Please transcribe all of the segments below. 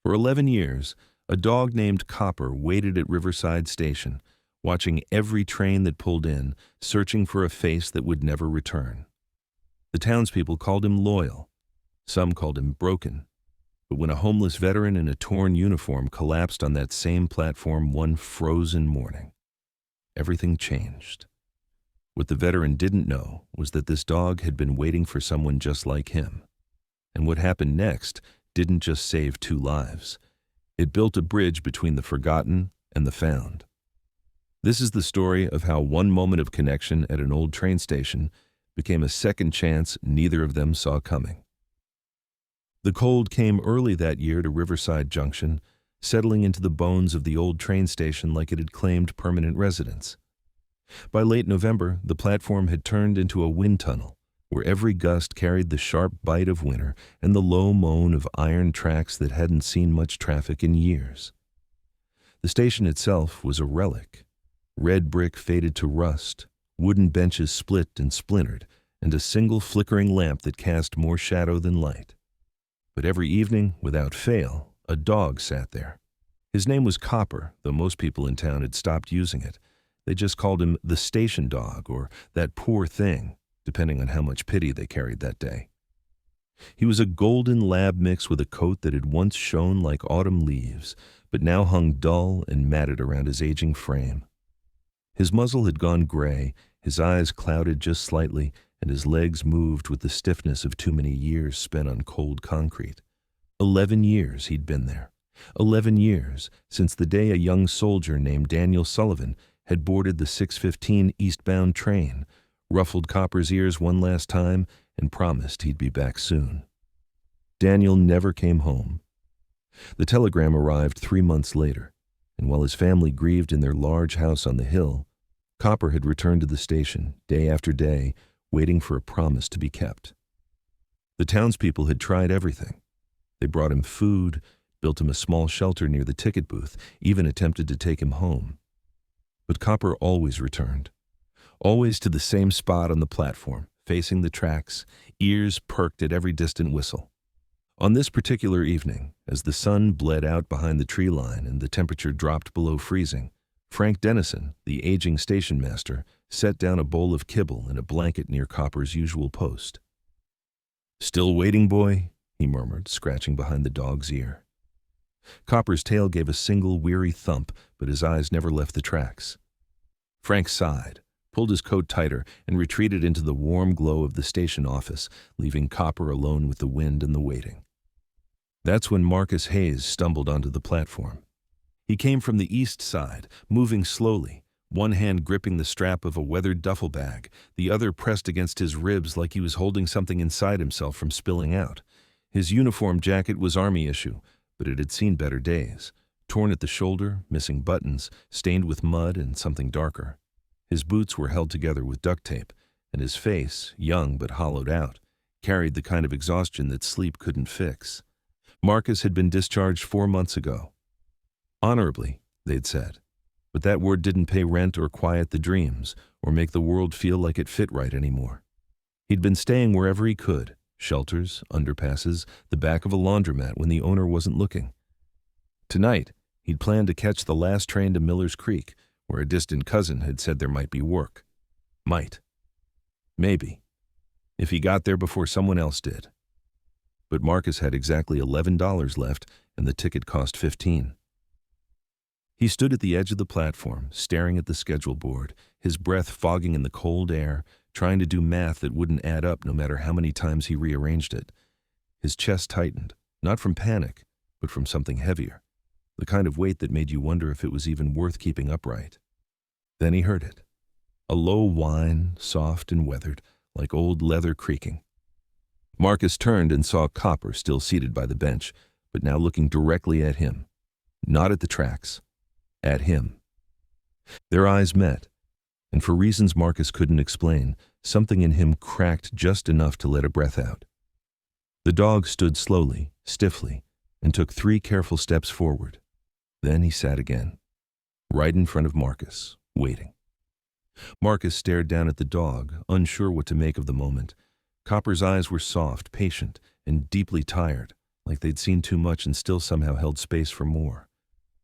For 11 years, a dog named Copper waited at Riverside Station, watching every train that pulled in, searching for a face that would never return. The townspeople called him loyal. Some called him broken. But when a homeless veteran in a torn uniform collapsed on that same platform one frozen morning, everything changed. What the veteran didn't know was that this dog had been waiting for someone just like him. And what happened next didn't just save 2 lives. It built a bridge between the forgotten and the found. This is the story of how one moment of connection at an old train station became a second chance neither of them saw coming. The cold came early that year to Riverside Junction, settling into the bones of the old train station like it had claimed permanent residence. By late November, the platform had turned into a wind tunnel, where every gust carried the sharp bite of winter and the low moan of iron tracks that hadn't seen much traffic in years. The station itself was a relic. Red brick faded to rust, wooden benches split and splintered, and a single flickering lamp that cast more shadow than light. But every evening, without fail, a dog sat there. His name was Copper, though most people in town had stopped using it. They just called him the station dog or that poor thing, depending on how much pity they carried that day. He was a golden lab mix with a coat that had once shone like autumn leaves, but now hung dull and matted around his aging frame. His muzzle had gone gray, his eyes clouded just slightly, and his legs moved with the stiffness of too many years spent on cold concrete. 11 years he'd been there. 11 years since the day a young soldier named Daniel Sullivan had boarded the 6:15 eastbound train, ruffled Copper's ears one last time, and promised he'd be back soon. Daniel never came home. The telegram arrived 3 months later, and while his family grieved in their large house on the hill, Copper had returned to the station, day after day, waiting for a promise to be kept. The townspeople had tried everything. They brought him food, built him a small shelter near the ticket booth, even attempted to take him home. But Copper always returned, always to the same spot on the platform, facing the tracks, ears perked at every distant whistle. On this particular evening, as the sun bled out behind the tree line and the temperature dropped below freezing, Frank Dennison, the aging station master, set down a bowl of kibble and a blanket near Copper's usual post. "Still waiting, boy?" he murmured, scratching behind the dog's ear. Copper's tail gave a single weary thump, but his eyes never left the tracks. Frank sighed, pulled his coat tighter, and retreated into the warm glow of the station office, leaving Copper alone with the wind and the waiting. That's when Marcus Hayes stumbled onto the platform. He came from the east side, moving slowly, one hand gripping the strap of a weathered duffel bag, the other pressed against his ribs like he was holding something inside himself from spilling out. His uniform jacket was Army issue, but it had seen better days. Torn at the shoulder, missing buttons, stained with mud and something darker. His boots were held together with duct tape, and his face, young but hollowed out, carried the kind of exhaustion that sleep couldn't fix. Marcus had been discharged 4 months ago. Honorably, they'd said, but that word didn't pay rent or quiet the dreams, or make the world feel like it fit right anymore. He'd been staying wherever he could, shelters, underpasses, the back of a laundromat when the owner wasn't looking. Tonight, he'd planned to catch the last train to Miller's Creek, where a distant cousin had said there might be work. Might. Maybe. If he got there before someone else did. But Marcus had exactly $11 left, and the ticket cost $15. He stood at the edge of the platform, staring at the schedule board, his breath fogging in the cold air, trying to do math that wouldn't add up no matter how many times he rearranged it. His chest tightened, not from panic, but from something heavier, the kind of weight that made you wonder if it was even worth keeping upright. Then he heard it. A low whine, soft and weathered, like old leather creaking. Marcus turned and saw Copper still seated by the bench, but now looking directly at him. Not at the tracks. At him. Their eyes met, and for reasons Marcus couldn't explain, something in him cracked just enough to let a breath out. The dog stood slowly, stiffly, and took 3 careful steps forward. Then he sat again, right in front of Marcus, waiting. Marcus stared down at the dog, unsure what to make of the moment. Copper's eyes were soft, patient, and deeply tired, like they'd seen too much and still somehow held space for more.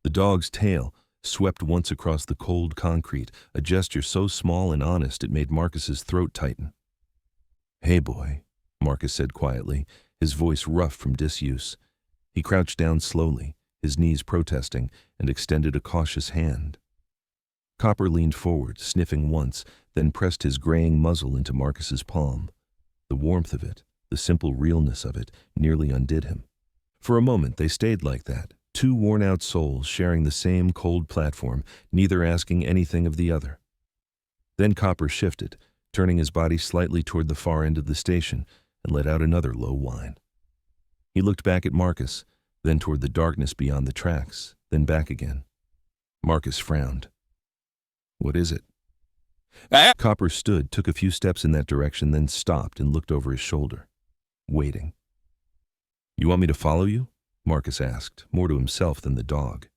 The dog's tail swept once across the cold concrete, a gesture so small and honest it made Marcus's throat tighten. "Hey, boy," Marcus said quietly, his voice rough from disuse. He crouched down slowly, his knees protesting, and extended a cautious hand. Copper leaned forward, sniffing once, then pressed his graying muzzle into Marcus's palm. The warmth of it, the simple realness of it, nearly undid him. For a moment they stayed like that, two worn-out souls sharing the same cold platform, neither asking anything of the other. Then Copper shifted, turning his body slightly toward the far end of the station, and let out another low whine. He looked back at Marcus, then toward the darkness beyond the tracks, then back again. Marcus frowned. "What is it?" Copper stood, took a few steps in that direction, then stopped and looked over his shoulder, waiting. "You want me to follow you?" Marcus asked, more to himself than the dog.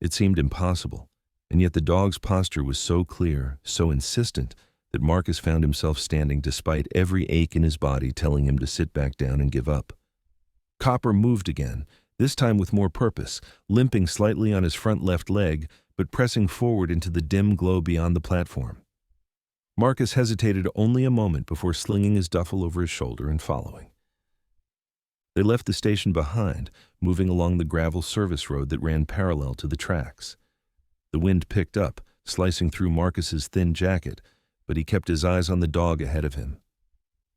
It seemed impossible, and yet the dog's posture was so clear, so insistent, that Marcus found himself standing despite every ache in his body telling him to sit back down and give up. Copper moved again, this time with more purpose, limping slightly on his front left leg, but pressing forward into the dim glow beyond the platform. Marcus hesitated only a moment before slinging his duffel over his shoulder and following. They left the station behind, moving along the gravel service road that ran parallel to the tracks. The wind picked up, slicing through Marcus's thin jacket, but he kept his eyes on the dog ahead of him.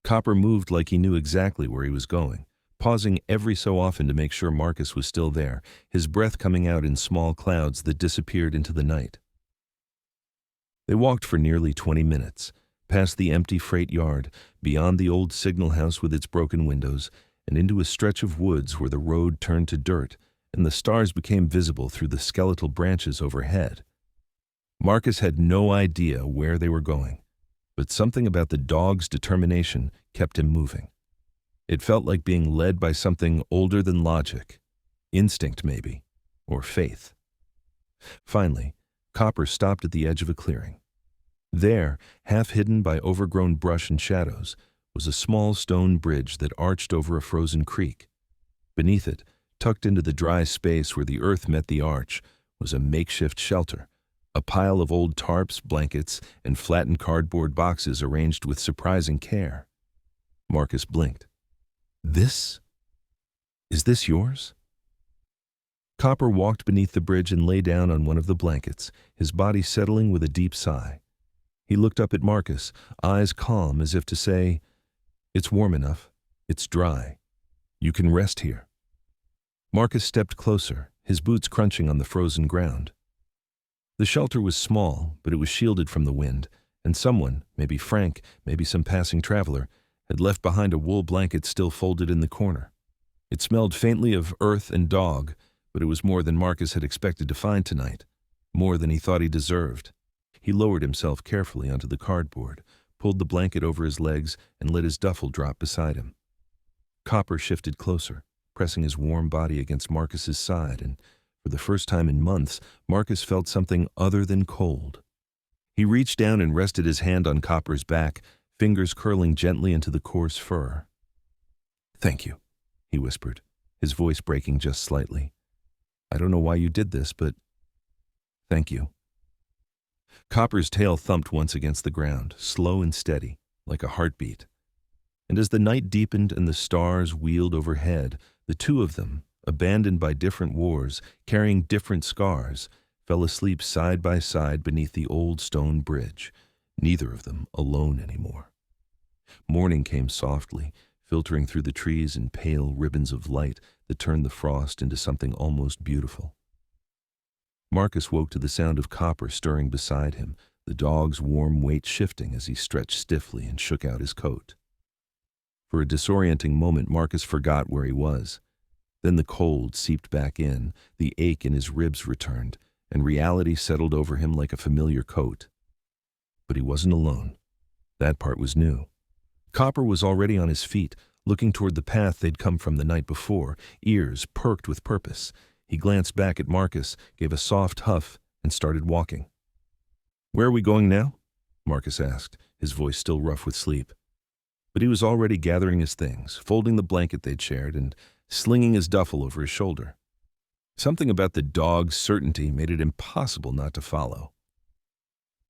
Copper moved like he knew exactly where he was going, pausing every so often to make sure Marcus was still there, his breath coming out in small clouds that disappeared into the night. They walked for nearly 20 minutes, past the empty freight yard, beyond the old signal house with its broken windows, and into a stretch of woods where the road turned to dirt and the stars became visible through the skeletal branches overhead. Marcus had no idea where they were going, but something about the dog's determination kept him moving. It felt like being led by something older than logic, instinct maybe, or faith. Finally, Copper stopped at the edge of a clearing. There, half hidden by overgrown brush and shadows, was a small stone bridge that arched over a frozen creek. Beneath it, tucked into the dry space where the earth met the arch, was a makeshift shelter, a pile of old tarps, blankets, and flattened cardboard boxes arranged with surprising care. Marcus blinked. "Is this yours?" Copper walked beneath the bridge and lay down on one of the blankets, his body settling with a deep sigh. He looked up at Marcus, eyes calm as if to say, "It's warm enough. It's dry. You can rest here." Marcus stepped closer, his boots crunching on the frozen ground. The shelter was small, but it was shielded from the wind, and someone, maybe Frank, maybe some passing traveler, had left behind a wool blanket still folded in the corner. It smelled faintly of earth and dog, but it was more than Marcus had expected to find tonight, more than he thought he deserved. He lowered himself carefully onto the cardboard, pulled the blanket over his legs, and let his duffel drop beside him. Copper shifted closer, pressing his warm body against Marcus's side, and for the first time in months, Marcus felt something other than cold. He reached down and rested his hand on Copper's back, fingers curling gently into the coarse fur. "Thank you," he whispered, his voice breaking just slightly. "I don't know why you did this, but thank you." Copper's tail thumped once against the ground, slow and steady, like a heartbeat. And as the night deepened and the stars wheeled overhead, the two of them, abandoned by different wars, carrying different scars, fell asleep side by side beneath the old stone bridge, neither of them alone anymore. Morning came softly, filtering through the trees in pale ribbons of light that turned the frost into something almost beautiful. Marcus woke to the sound of Copper stirring beside him, the dog's warm weight shifting as he stretched stiffly and shook out his coat. For a disorienting moment, Marcus forgot where he was. Then the cold seeped back in, the ache in his ribs returned, and reality settled over him like a familiar coat. But he wasn't alone. That part was new. Copper was already on his feet, looking toward the path they'd come from the night before, ears perked with purpose. He glanced back at Marcus, gave a soft huff, and started walking. "Where are we going now?" Marcus asked, his voice still rough with sleep. But he was already gathering his things, folding the blanket they'd shared, and slinging his duffel over his shoulder. Something about the dog's certainty made it impossible not to follow.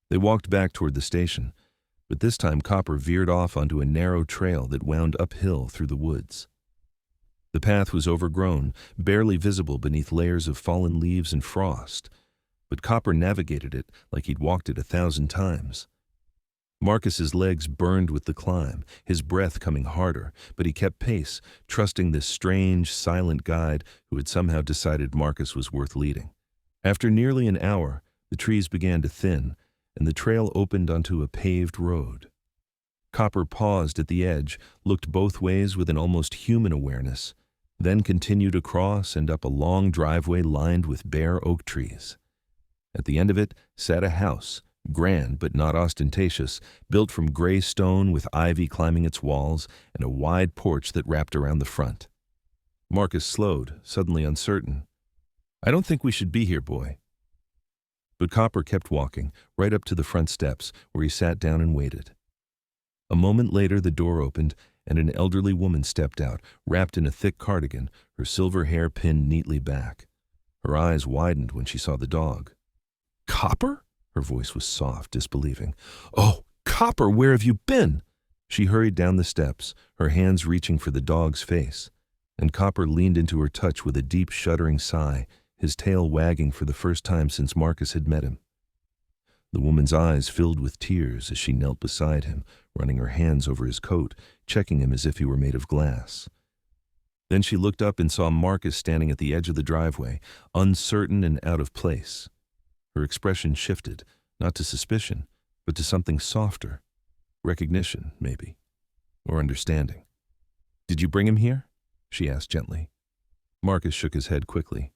They walked back toward the station, but this time Copper veered off onto a narrow trail that wound uphill through the woods. The path was overgrown, barely visible beneath layers of fallen leaves and frost, but Copper navigated it like he'd walked it 1,000 times. Marcus's legs burned with the climb, his breath coming harder, but he kept pace, trusting this strange, silent guide who had somehow decided Marcus was worth leading. After nearly an hour, the trees began to thin, and the trail opened onto a paved road. Copper paused at the edge, looked both ways with an almost human awareness, then continued across and up a long driveway lined with bare oak trees. At the end of it sat a house, grand but not ostentatious, built from gray stone with ivy climbing its walls and a wide porch that wrapped around the front. Marcus slowed, suddenly uncertain. "I don't think we should be here, boy." But Copper kept walking, right up to the front steps, where he sat down and waited. A moment later the door opened, and an elderly woman stepped out, wrapped in a thick cardigan, her silver hair pinned neatly back. Her eyes widened when she saw the dog. "Copper?" Her voice was soft, disbelieving. "Oh, Copper, where have you been?" She hurried down the steps, her hands reaching for the dog's face, and Copper leaned into her touch with a deep, shuddering sigh, his tail wagging for the first time since Marcus had met him. The woman's eyes filled with tears as she knelt beside him, running her hands over his coat, checking him as if he were made of glass. Then she looked up and saw Marcus standing at the edge of the driveway, uncertain and out of place. Her expression shifted, not to suspicion, but to something softer. Recognition, maybe. Or understanding. "Did you bring him here?" she asked gently. Marcus shook his head quickly.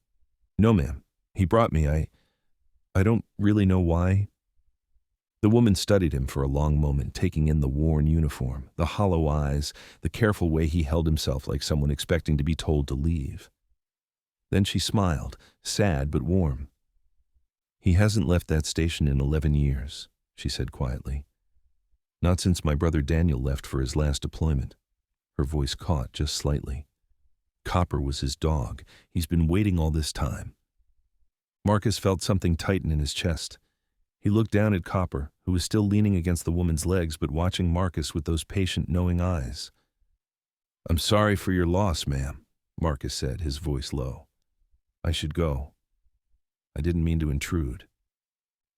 "No, ma'am. He brought me. I don't really know why." The woman studied him for a long moment, taking in the worn uniform, the hollow eyes, the careful way he held himself like someone expecting to be told to leave. Then she smiled, sad but warm. "He hasn't left that station in 11 years, she said quietly. "Not since my brother Daniel left for his last deployment." Her voice caught just slightly. "Copper was his dog. He's been waiting all this time." Marcus felt something tighten in his chest. He looked down at Copper, who was still leaning against the woman's legs but watching Marcus with those patient, knowing eyes. "I'm sorry for your loss, ma'am," Marcus said, his voice low. "I should go. I didn't mean to intrude."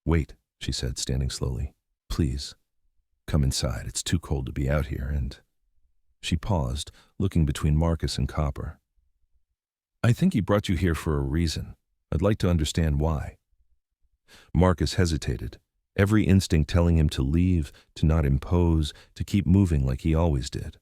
"Wait," she said, standing slowly. "Please, come inside. It's too cold to be out here, and—" She paused, looking between Marcus and Copper. "I think he brought you here for a reason. I'd like to understand why." Marcus hesitated, every instinct telling him to leave, to not impose, to keep moving like he always did.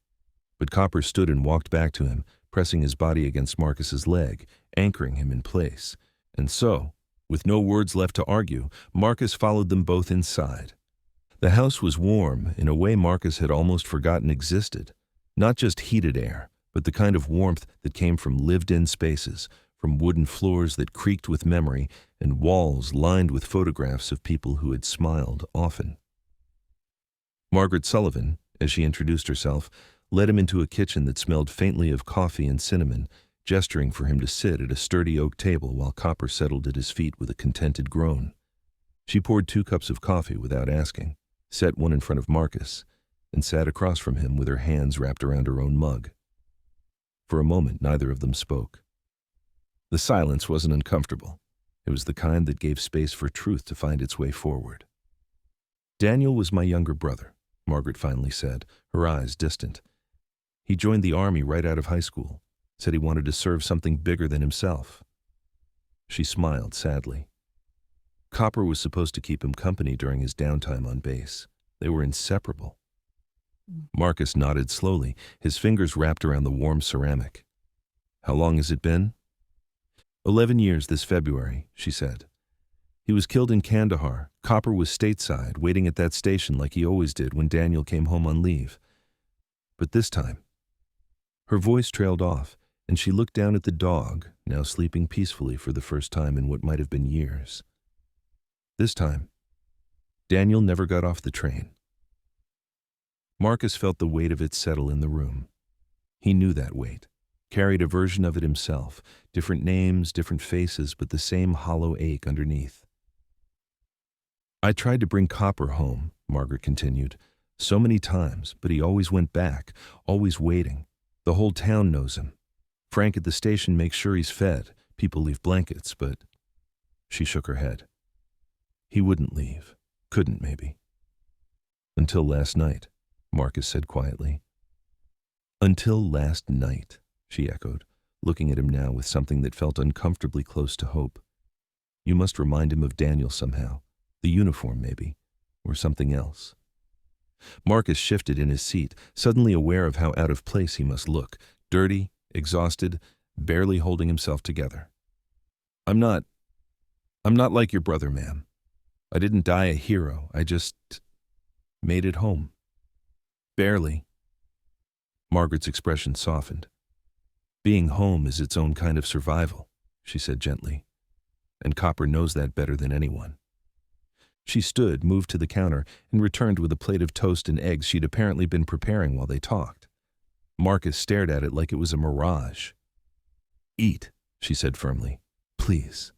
But Copper stood and walked back to him, pressing his body against Marcus's leg, anchoring him in place. And so, with no words left to argue, Marcus followed them both inside. The house was warm in a way Marcus had almost forgotten existed. Not just heated air, but the kind of warmth that came from lived-in spaces, from wooden floors that creaked with memory and walls lined with photographs of people who had smiled often. Margaret Sullivan, as she introduced herself, led him into a kitchen that smelled faintly of coffee and cinnamon, gesturing for him to sit at a sturdy oak table while Copper settled at his feet with a contented groan. She poured 2 cups of coffee without asking, set one in front of Marcus, and sat across from him with her hands wrapped around her own mug. For a moment, neither of them spoke. The silence wasn't uncomfortable. It was the kind that gave space for truth to find its way forward. "Daniel was my younger brother," Margaret finally said, her eyes distant. "He joined the army right out of high school, said he wanted to serve something bigger than himself." She smiled sadly. Copper was supposed to keep him company during his downtime on base. They were inseparable. Marcus nodded slowly, his fingers wrapped around the warm ceramic. "How long has it been?" 11 years this February," she said. "He was killed in Kandahar. Copper was stateside, waiting at that station like he always did when Daniel came home on leave. But this time—" Her voice trailed off, and she looked down at the dog, now sleeping peacefully for the first time in what might have been years. "This time, Daniel never got off the train." Marcus felt the weight of it settle in the room. He knew that weight, carried a version of it himself, different names, different faces, but the same hollow ache underneath. I tried to bring Copper home, Margaret continued, so many times, but he always went back, always waiting. The whole town knows him. Frank at the station makes sure he's fed. People leave blankets, but... She shook her head. He wouldn't leave. Couldn't, maybe. Until last night, Marcus said quietly. Until last night, she echoed, looking at him now with something that felt uncomfortably close to hope. You must remind him of Daniel somehow. The uniform, maybe, or something else. Marcus shifted in his seat, suddenly aware of how out of place he must look, dirty, exhausted, barely holding himself together. I'm not like your brother, ma'am. I didn't die a hero. I just made it home. Barely. Margaret's expression softened. Being home is its own kind of survival, she said gently, and Copper knows that better than anyone. She stood, moved to the counter, and returned with a plate of toast and eggs she'd apparently been preparing while they talked. Marcus stared at it like it was a mirage. Eat, she said firmly. Please.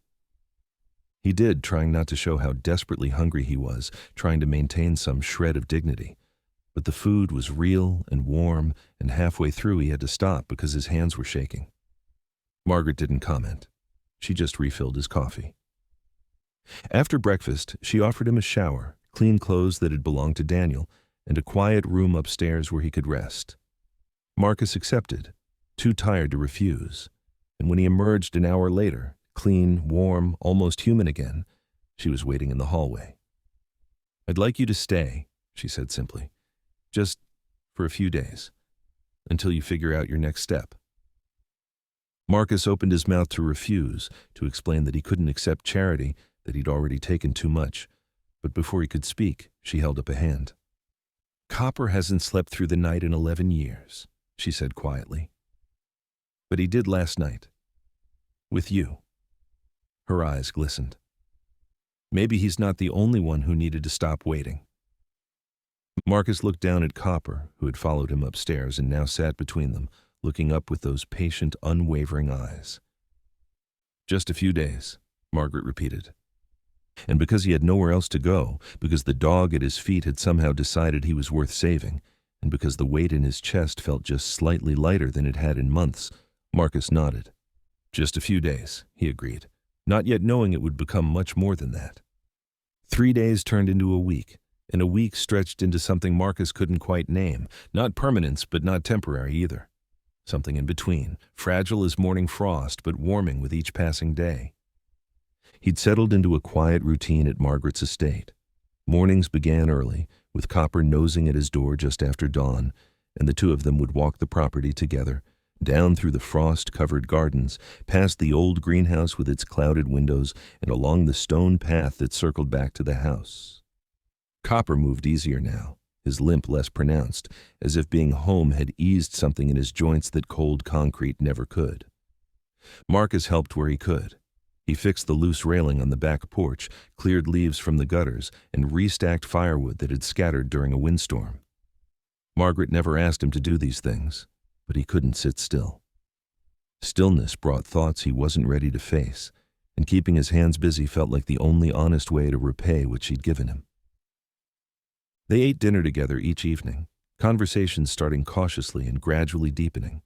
He did, trying not to show how desperately hungry he was, trying to maintain some shred of dignity. But the food was real and warm, and halfway through he had to stop because his hands were shaking. Margaret didn't comment. She just refilled his coffee. After breakfast, she offered him a shower, clean clothes that had belonged to Daniel, and a quiet room upstairs where he could rest. Marcus accepted, too tired to refuse, and when he emerged an hour later, clean, warm, almost human again, she was waiting in the hallway. I'd like you to stay, she said simply, just for a few days, until you figure out your next step. Marcus opened his mouth to refuse, to explain that he couldn't accept charity, that he'd already taken too much, but before he could speak, she held up a hand. Copper hasn't slept through the night in 11 years, she said quietly. But he did last night. With you. Her eyes glistened. Maybe he's not the only one who needed to stop waiting. Marcus looked down at Copper, who had followed him upstairs and now sat between them, looking up with those patient, unwavering eyes. Just a few days, Margaret repeated. And because he had nowhere else to go, because the dog at his feet had somehow decided he was worth saving, and because the weight in his chest felt just slightly lighter than it had in months, Marcus nodded. Just a few days, he agreed, not yet knowing it would become much more than that. 3 days turned into a week, and a week stretched into something Marcus couldn't quite name, not permanence but not temporary either. Something in between, fragile as morning frost but warming with each passing day. He'd settled into a quiet routine at Margaret's estate. Mornings began early, with Copper nosing at his door just after dawn, and the two of them would walk the property together, down through the frost-covered gardens, past the old greenhouse with its clouded windows, and along the stone path that circled back to the house. Copper moved easier now, his limp less pronounced, as if being home had eased something in his joints that cold concrete never could. Marcus helped where he could. He fixed the loose railing on the back porch, cleared leaves from the gutters, and restacked firewood that had scattered during a windstorm. Margaret never asked him to do these things, but he couldn't sit still. Stillness brought thoughts he wasn't ready to face, and keeping his hands busy felt like the only honest way to repay what she'd given him. They ate dinner together each evening, conversations starting cautiously and gradually deepening.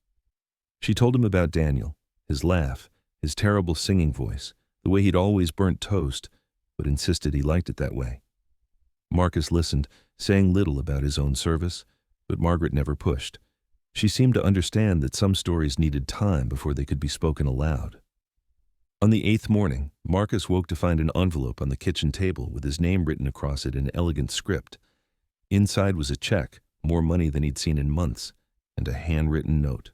She told him about Daniel, his laugh, his terrible singing voice, the way he'd always burnt toast, but insisted he liked it that way. Marcus listened, saying little about his own service, but Margaret never pushed. She seemed to understand that some stories needed time before they could be spoken aloud. On the 8th morning, Marcus woke to find an envelope on the kitchen table with his name written across it in elegant script. Inside was a check, more money than he'd seen in months, and a handwritten note.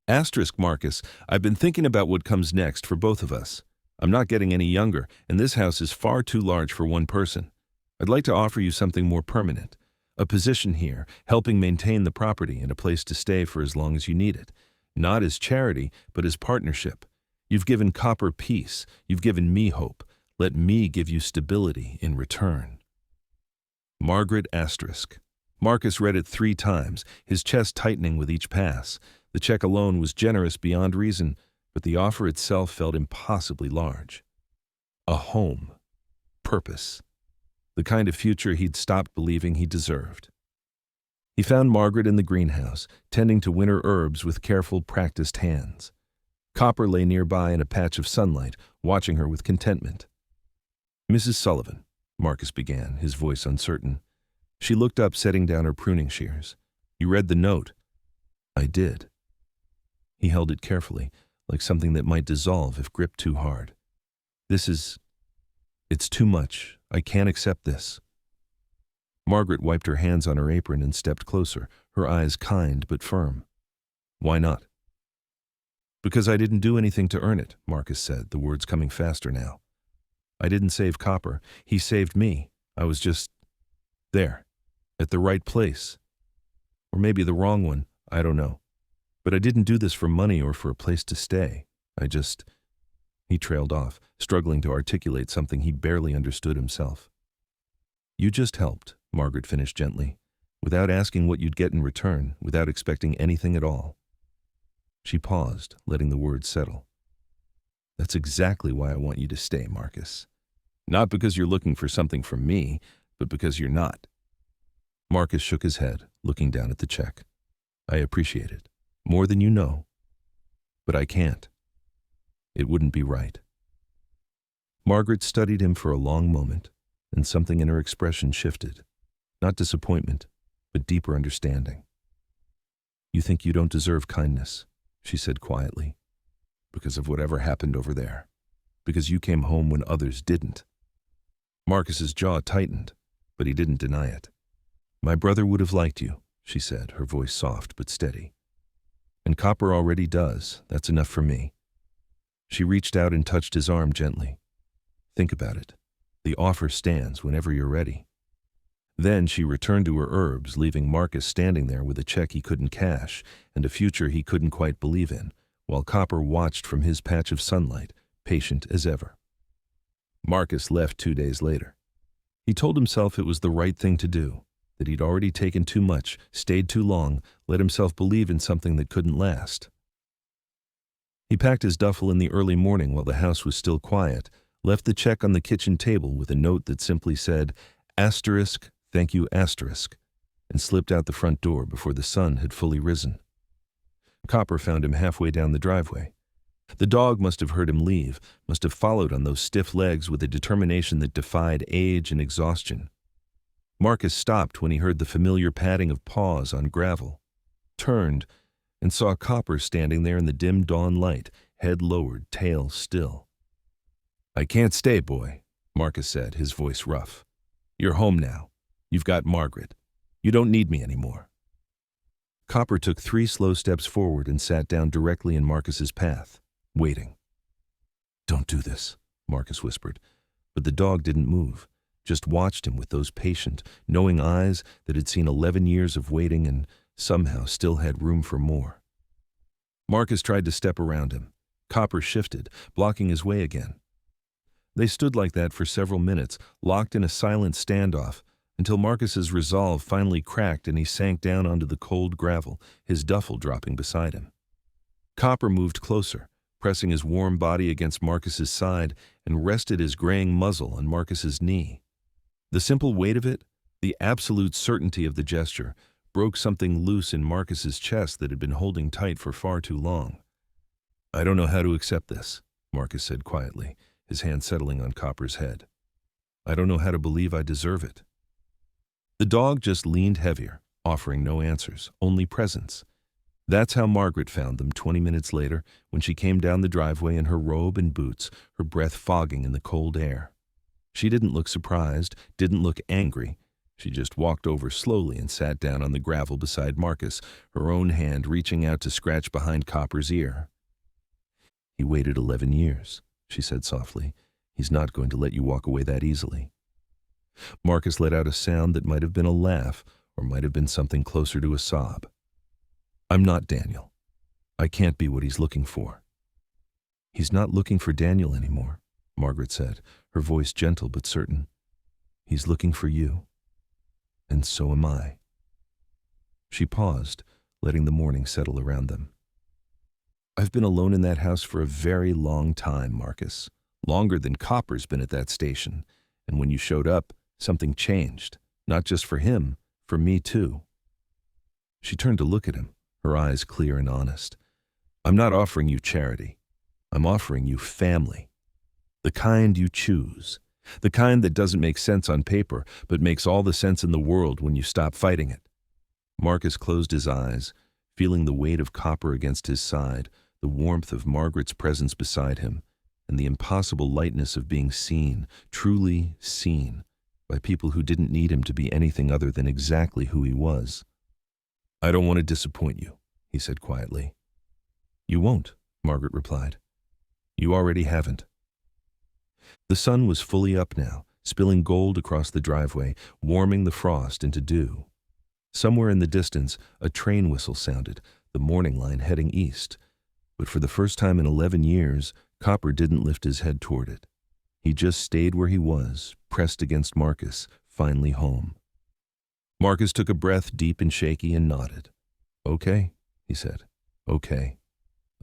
Asterisk, Marcus, I've been thinking about what comes next for both of us. I'm not getting any younger, and this house is far too large for one person. I'd like to offer you something more permanent. A position here, helping maintain the property and a place to stay for as long as you need it. Not as charity, but as partnership. You've given Copper peace. You've given me hope. Let me give you stability in return. Margaret Asterisk. Marcus read it 3 times, his chest tightening with each pass. The check alone was generous beyond reason, but the offer itself felt impossibly large. A home. Purpose. The kind of future he'd stopped believing he deserved. He found Margaret in the greenhouse, tending to winter herbs with careful, practiced hands. Copper lay nearby in a patch of sunlight, watching her with contentment. "Mrs. Sullivan," Marcus began, his voice uncertain. She looked up, setting down her pruning shears. "You read the note." "I did." He held it carefully, like something that might dissolve if gripped too hard. It's too much. I can't accept this." Margaret wiped her hands on her apron and stepped closer, her eyes kind but firm. "Why not?" "Because I didn't do anything to earn it," Marcus said, the words coming faster now. "I didn't save Copper. He saved me. I was just there, at the right place. Or maybe the wrong one, I don't know. But I didn't do this for money or for a place to stay. He trailed off, struggling to articulate something he barely understood himself. "You just helped," Margaret finished gently, "without asking what you'd get in return, without expecting anything at all." She paused, letting the words settle. "That's exactly why I want you to stay, Marcus. Not because you're looking for something from me, but because you're not." Marcus shook his head, looking down at the check. "I appreciate it, more than you know. But I can't. It wouldn't be right." Margaret studied him for a long moment, and something in her expression shifted. Not disappointment, but deeper understanding. "You think you don't deserve kindness," she said quietly, "because of whatever happened over there. Because you came home when others didn't." Marcus's jaw tightened, but he didn't deny it. "My brother would have liked you," she said, her voice soft but steady. "And Copper already does. That's enough for me." She reached out and touched his arm gently. "Think about it. The offer stands whenever you're ready." Then she returned to her herbs, leaving Marcus standing there with a check he couldn't cash and a future he couldn't quite believe in, while Copper watched from his patch of sunlight, patient as ever. Marcus left 2 days later. He told himself it was the right thing to do, that he'd already taken too much, stayed too long, let himself believe in something that couldn't last. He packed his duffel in the early morning while the house was still quiet, left the check on the kitchen table with a note that simply said, "Asterisk, thank you, asterisk," and slipped out the front door before the sun had fully risen. Copper found him halfway down the driveway. The dog must have heard him leave, must have followed on those stiff legs with a determination that defied age and exhaustion. Marcus stopped when he heard the familiar padding of paws on gravel, turned, and saw Copper standing there in the dim dawn light, head lowered, tail still. "I can't stay, boy," Marcus said, his voice rough. "You're home now. You've got Margaret. You don't need me anymore." Copper took 3 slow steps forward and sat down directly in Marcus's path, waiting. "Don't do this," Marcus whispered, but the dog didn't move, just watched him with those patient, knowing eyes that had seen 11 years of waiting and somehow still had room for more. Marcus tried to step around him. Copper shifted, blocking his way again. They stood like that for several minutes, locked in a silent standoff, until Marcus's resolve finally cracked and he sank down onto the cold gravel, his duffel dropping beside him. Copper moved closer, pressing his warm body against Marcus's side, and rested his graying muzzle on Marcus's knee. The simple weight of it, the absolute certainty of the gesture, broke something loose in Marcus's chest that had been holding tight for far too long. "I don't know how to accept this," Marcus said quietly, his hand settling on Copper's head. "I don't know how to believe I deserve it." The dog just leaned heavier, offering no answers, only presence. That's how Margaret found them 20 minutes later when she came down the driveway in her robe and boots, her breath fogging in the cold air. She didn't look surprised, didn't look angry. She just walked over slowly and sat down on the gravel beside Marcus, her own hand reaching out to scratch behind Copper's ear. "He waited 11 years, she said softly. "He's not going to let you walk away that easily." Marcus let out a sound that might have been a laugh or might have been something closer to a sob. "I'm not Daniel. I can't be what he's looking for." "He's not looking for Daniel anymore," Margaret said, her voice gentle but certain. "He's looking for you. And so am I." She paused, letting the morning settle around them. I've been alone in that house for a very long time, Marcus. Longer than Copper's been at that station. And when you showed up, something changed. Not just for him, for me too. She turned to look at him, her eyes clear and honest. I'm not offering you charity. I'm offering you family. The kind you choose. The kind that doesn't make sense on paper, but makes all the sense in the world when you stop fighting it. Marcus closed his eyes, feeling the weight of Copper against his side, the warmth of Margaret's presence beside him, and the impossible lightness of being seen, truly seen, by people who didn't need him to be anything other than exactly who he was. I don't want to disappoint you, he said quietly. You won't, Margaret replied. You already haven't. The sun was fully up now, spilling gold across the driveway, warming the frost into dew. Somewhere in the distance, a train whistle sounded, the morning line heading east. But for the first time in 11 years, Copper didn't lift his head toward it. He just stayed where he was, pressed against Marcus, finally home. Marcus took a breath deep and shaky and nodded. Okay, he said. Okay.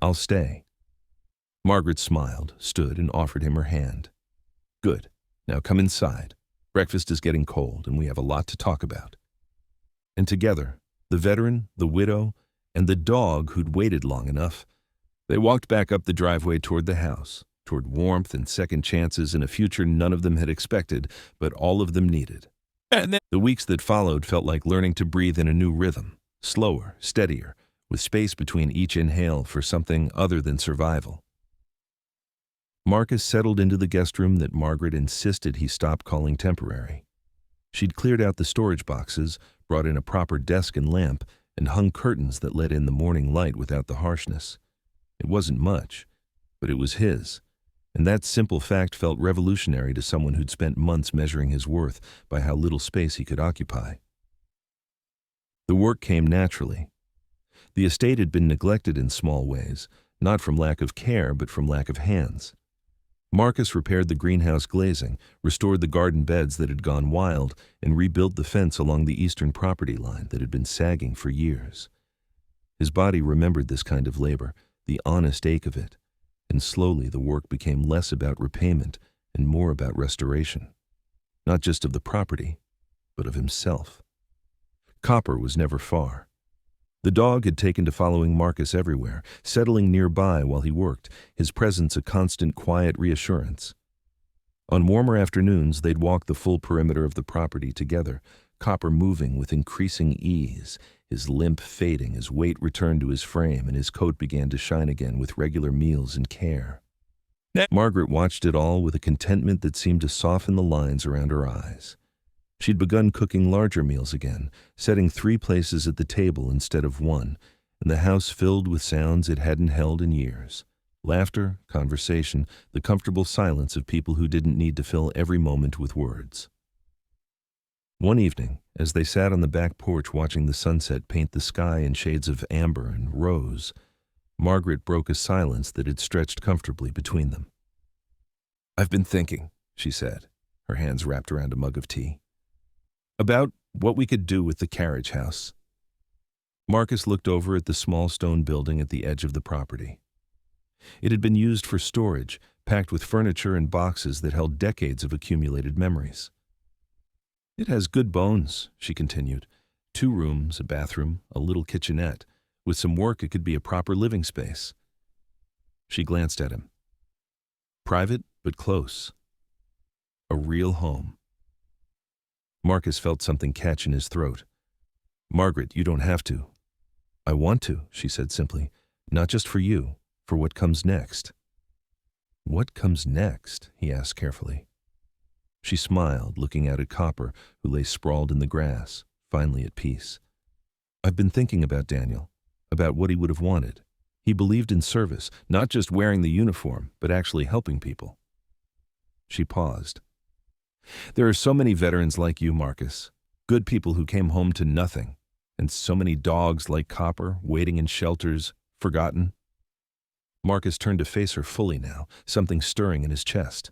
I'll stay. Margaret smiled, stood, and offered him her hand. Good. Now come inside. Breakfast is getting cold, and we have a lot to talk about. And together, the veteran, the widow, and the dog who'd waited long enough, they walked back up the driveway toward the house, toward warmth and second chances in a future none of them had expected, but all of them needed. The weeks that followed felt like learning to breathe in a new rhythm, slower, steadier, with space between each inhale for something other than survival. Marcus settled into the guest room that Margaret insisted he stop calling temporary. She'd cleared out the storage boxes, brought in a proper desk and lamp, and hung curtains that let in the morning light without the harshness. It wasn't much, but it was his, and that simple fact felt revolutionary to someone who'd spent months measuring his worth by how little space he could occupy. The work came naturally. The estate had been neglected in small ways, not from lack of care but from lack of hands. Marcus repaired the greenhouse glazing, restored the garden beds that had gone wild, and rebuilt the fence along the eastern property line that had been sagging for years. His body remembered this kind of labor, the honest ache of it, and slowly the work became less about repayment and more about restoration, not just of the property, but of himself. Copper was never far. The dog had taken to following Marcus everywhere, settling nearby while he worked, his presence a constant quiet reassurance. On warmer afternoons, they'd walk the full perimeter of the property together, Copper moving with increasing ease, his limp fading as weight returned to his frame and his coat began to shine again with regular meals and care. Margaret watched it all with a contentment that seemed to soften the lines around her eyes. She'd begun cooking larger meals again, setting 3 places at the table instead of 1, and the house filled with sounds it hadn't held in years. Laughter, conversation, the comfortable silence of people who didn't need to fill every moment with words. One evening, as they sat on the back porch watching the sunset paint the sky in shades of amber and rose, Margaret broke a silence that had stretched comfortably between them. I've been thinking, she said, her hands wrapped around a mug of tea, about what we could do with the carriage house. Marcus looked over at the small stone building at the edge of the property. It had been used for storage, packed with furniture and boxes that held decades of accumulated memories. It has good bones, she continued. 2 rooms, a bathroom, a little kitchenette. With some work, it could be a proper living space. She glanced at him. Private, but close. A real home. Marcus felt something catch in his throat. Margaret, you don't have to. I want to, she said simply. Not just for you, for what comes next. What comes next? He asked carefully. She smiled, looking out at Copper, who lay sprawled in the grass, finally at peace. I've been thinking about Daniel, about what he would have wanted. He believed in service, not just wearing the uniform, but actually helping people. She paused. There are so many veterans like you, Marcus, good people who came home to nothing, and so many dogs like Copper, waiting in shelters, forgotten. Marcus turned to face her fully now, something stirring in his chest.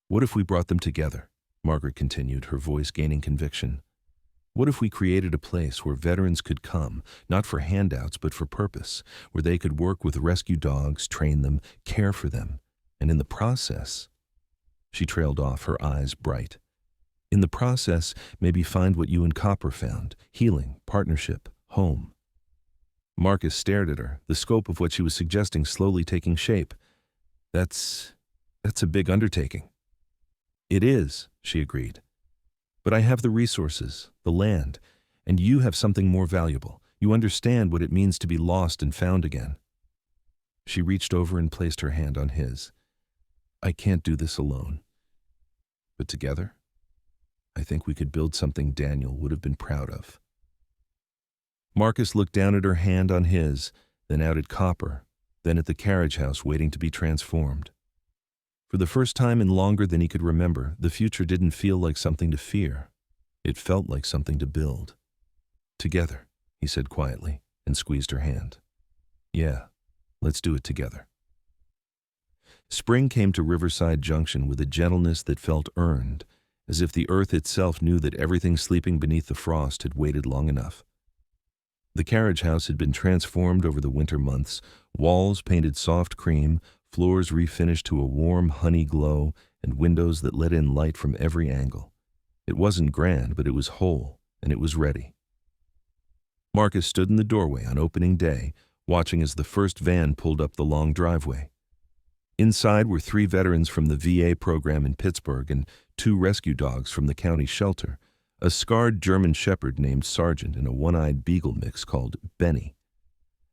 What if we brought them together? Margaret continued, her voice gaining conviction. What if we created a place where veterans could come, not for handouts but for purpose, where they could work with rescue dogs, train them, care for them, and in the process, she trailed off, her eyes bright. In the process, maybe find what you and Copper found: healing, partnership, home. Marcus stared at her, the scope of what she was suggesting slowly taking shape. That's a big undertaking. It is, she agreed. But I have the resources, the land, and you have something more valuable. You understand what it means to be lost and found again. She reached over and placed her hand on his. I can't do this alone. But together, I think we could build something Daniel would have been proud of. Marcus looked down at her hand on his, then out at Copper, then at the carriage house waiting to be transformed. For the first time in longer than he could remember, the future didn't feel like something to fear. It felt like something to build. Together, he said quietly, and squeezed her hand. Yeah, let's do it together. Spring came to Riverside Junction with a gentleness that felt earned, as if the earth itself knew that everything sleeping beneath the frost had waited long enough. The carriage house had been transformed over the winter months, walls painted soft cream, floors refinished to a warm honey glow, and windows that let in light from every angle. It wasn't grand, but it was whole, and it was ready. Marcus stood in the doorway on opening day, watching as the first van pulled up the long driveway. Inside were 3 veterans from the VA program in Pittsburgh and 2 rescue dogs from the county shelter, a scarred German shepherd named Sergeant and a one-eyed beagle mix called Benny.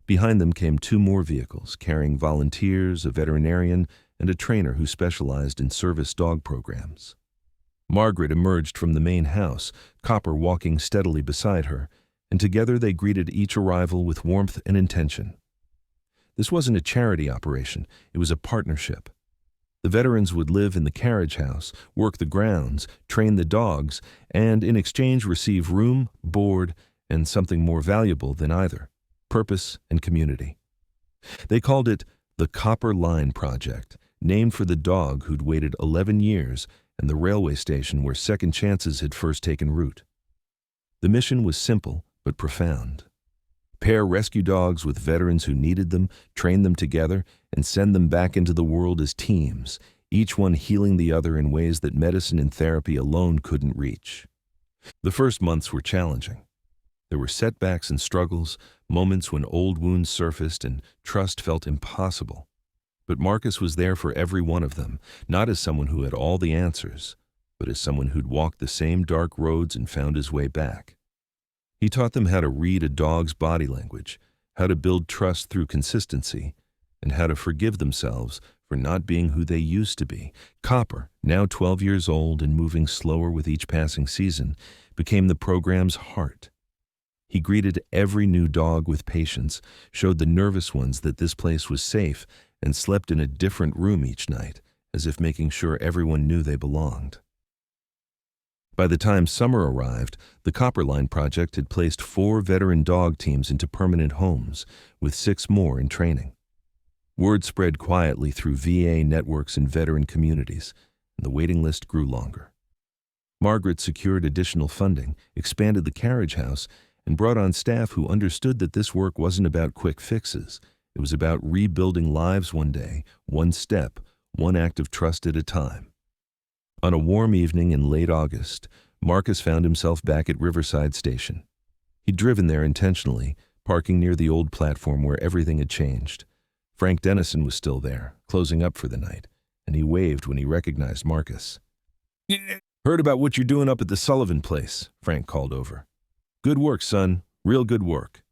Behind them came 2 more vehicles, carrying volunteers, a veterinarian, and a trainer who specialized in service dog programs. Margaret emerged from the main house, Copper walking steadily beside her, and together they greeted each arrival with warmth and intention. This wasn't a charity operation, it was a partnership. The veterans would live in the carriage house, work the grounds, train the dogs, and in exchange receive room, board, and something more valuable than either: purpose and community. They called it the Copper Line Project, named for the dog who'd waited 11 years and the railway station where second chances had first taken root. The mission was simple but profound. Pair rescue dogs with veterans who needed them, train them together, and send them back into the world as teams, each one healing the other in ways that medicine and therapy alone couldn't reach. The first months were challenging. There were setbacks and struggles, moments when old wounds surfaced and trust felt impossible. But Marcus was there for every one of them, not as someone who had all the answers, but as someone who'd walked the same dark roads and found his way back. He taught them how to read a dog's body language, how to build trust through consistency, and how to forgive themselves for not being who they used to be. Copper, now 12 years old and moving slower with each passing season, became the program's heart. He greeted every new dog with patience, showed the nervous ones that this place was safe, and slept in a different room each night, as if making sure everyone knew they belonged. By the time summer arrived, the Copper Line Project had placed 4 veteran dog teams into permanent homes, with 6 more in training. Word spread quietly through VA networks and veteran communities, and the waiting list grew longer. Margaret secured additional funding, expanded the carriage house, and brought on staff who understood that this work wasn't about quick fixes. It was about rebuilding lives one day, one step, one act of trust at a time. On a warm evening in late August, Marcus found himself back at Riverside Station. He'd driven there intentionally, parking near the old platform where everything had changed. Frank Dennison was still there, closing up for the night, and he waved when he recognized Marcus. "Heard about what you're doing up at the Sullivan place," Frank called over. "Good work, son. Real good work."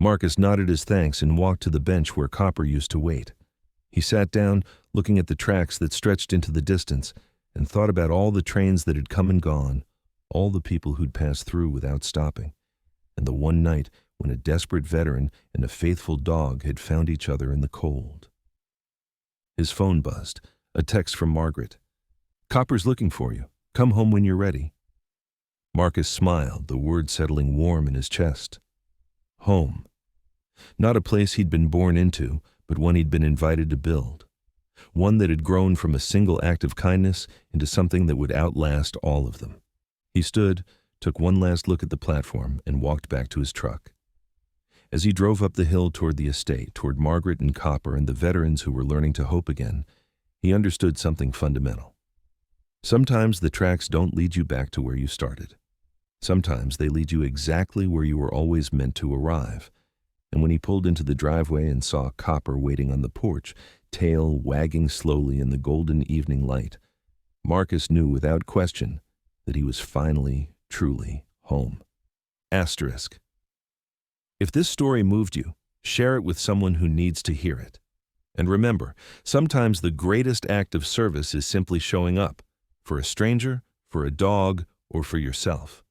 Marcus nodded his thanks and walked to the bench where Copper used to wait. He sat down, looking at the tracks that stretched into the distance, and thought about all the trains that had come and gone, all the people who'd passed through without stopping, and the one night when a desperate veteran and a faithful dog had found each other in the cold. His phone buzzed, a text from Margaret. "Copper's looking for you. Come home when you're ready." Marcus smiled, the word settling warm in his chest. Home. Not a place he'd been born into, but one he'd been invited to build. One that had grown from a single act of kindness into something that would outlast all of them. He stood, took one last look at the platform, and walked back to his truck. As he drove up the hill toward the estate, toward Margaret and Copper and the veterans who were learning to hope again, he understood something fundamental. Sometimes the tracks don't lead you back to where you started. Sometimes they lead you exactly where you were always meant to arrive. And when he pulled into the driveway and saw Copper waiting on the porch, tail wagging slowly in the golden evening light, Marcus knew without question that he was finally, truly home. Asterisk. If this story moved you, share it with someone who needs to hear it. And remember, sometimes the greatest act of service is simply showing up, for a stranger, for a dog, or for yourself.